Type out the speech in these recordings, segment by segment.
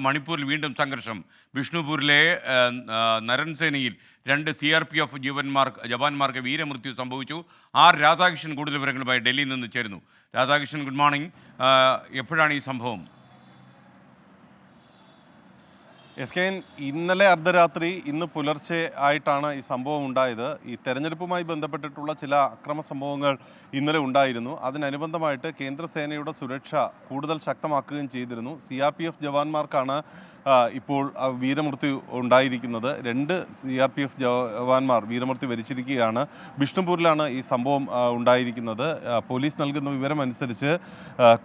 മണിപ്പൂരിൽ വീണ്ടും സംഘർഷം. ബിഷ്ണുപൂരിലെ നരൻസേനയിൽ 2 CRPF ജവാന്മാർക്ക് വീരമൃത്യു സംഭവിച്ചു. രാധാകൃഷ്ണൻ കൂടുതൽ വിവരങ്ങളുമായി ഡൽഹിയിൽ നിന്ന് ചേരുന്നു. Radhakrishnan, good morning. എപ്പോഴാണ് ഈ സംഭവം? ഇന്നലെ അർദ്ധരാത്രി ഇന്ന് പുലർച്ചെ ആയിട്ടാണ് ഈ സംഭവം ഉണ്ടായത്. ഈ തെരഞ്ഞെടുപ്പുമായി ബന്ധപ്പെട്ടിട്ടുള്ള ചില അക്രമ സംഭവങ്ങൾ ഇന്നലെ ഉണ്ടായിരുന്നു. അതിനനുബന്ധമായിട്ട് കേന്ദ്രസേനയുടെ സുരക്ഷ കൂടുതൽ ശക്തമാക്കുകയും ചെയ്തിരുന്നു. CRPF ജവാന്മാർക്കാണ് ഇപ്പോൾ വീരമൃത്യു ഉണ്ടായിരിക്കുന്നത്. 2 CRPF ജവാന്മാർ വീരമൃത്യു വരിച്ചിരിക്കുകയാണ്. ബിഷ്ണുപൂരിലാണ് ഈ സംഭവം ഉണ്ടായിരിക്കുന്നത്. പോലീസ് നൽകുന്ന വിവരം അനുസരിച്ച്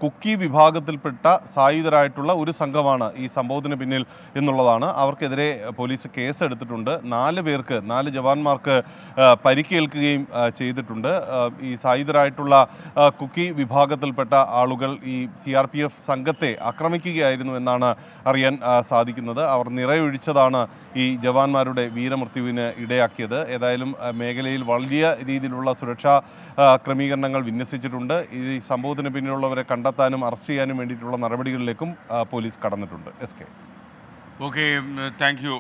കുക്കി വിഭാഗത്തിൽപ്പെട്ട സായുധരായിട്ടുള്ള ഒരു സംഘമാണ് ഈ സംഭവത്തിന് പിന്നിൽ എന്നുള്ളതാണ്. അവർക്കെതിരെ പോലീസ് കേസെടുത്തിട്ടുണ്ട്. 4 ജവാന്മാർക്ക് പരിക്കേൽക്കുകയും ചെയ്തിട്ടുണ്ട്. ഈ സായുധരായിട്ടുള്ള കുക്കി വിഭാഗത്തിൽപ്പെട്ട ആളുകൾ ഈ CRPF സംഘത്തെ ആക്രമിക്കുകയായിരുന്നു എന്നാണ് അറിയാൻ സാധിക്കുന്നത്. അവർ നിറയൊഴിച്ചതാണ് ഈ ജവാന്മാരുടെ വീരമൃത്യുവിന് ഇടയാക്കിയത്. ഏതായാലും മേഖലയിൽ വലിയ രീതിയിലുള്ള സുരക്ഷാ ക്രമീകരണങ്ങൾ വിന്യസിച്ചിട്ടുണ്ട്. ഈ സംഭവത്തിന് പിന്നിലുള്ളവരെ കണ്ടെത്താനും അറസ്റ്റ് ചെയ്യാനും വേണ്ടിയിട്ടുള്ള നടപടികളിലേക്കും പോലീസ് കടന്നിട്ടുണ്ട്. Okay, thank you.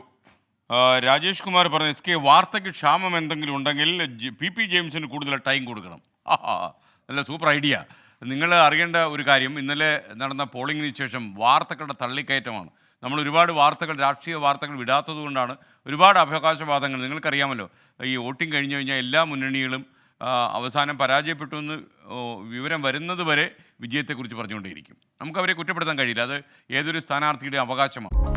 Rajesh Kumar പറഞ്ഞു, SK വാർത്തയ്ക്ക് ക്ഷാമം എന്തെങ്കിലും ഉണ്ടെങ്കിൽ PP ജെയിംസിന് കൂടുതൽ ടൈം കൊടുക്കണം. നല്ല സൂപ്പർ ഐഡിയ. നിങ്ങൾ അറിയേണ്ട ഒരു കാര്യം, ഇന്നലെ നടന്ന പോളിംഗിന് ശേഷം വാർത്തകളുടെ തള്ളിക്കയറ്റമാണ്. നമ്മൾ ഒരുപാട് വാർത്തകൾ, രാഷ്ട്രീയ വാർത്തകൾ വിടാത്തത് കൊണ്ടാണ് ഒരുപാട് അവകാശവാദങ്ങൾ. നിങ്ങൾക്കറിയാമല്ലോ, ഈ വോട്ടിംഗ് കഴിഞ്ഞു കഴിഞ്ഞാൽ എല്ലാ മുന്നണികളും അവസാനം പരാജയപ്പെട്ടു എന്ന് വിവരം വരുന്നത് വരെ വിജയത്തെക്കുറിച്ച് പറഞ്ഞുകൊണ്ടേയിരിക്കും. നമുക്കവരെ കുറ്റപ്പെടുത്താൻ കഴിയില്ല. അത് ഏതൊരു സ്ഥാനാർത്ഥിയുടെ അവകാശമാണ്.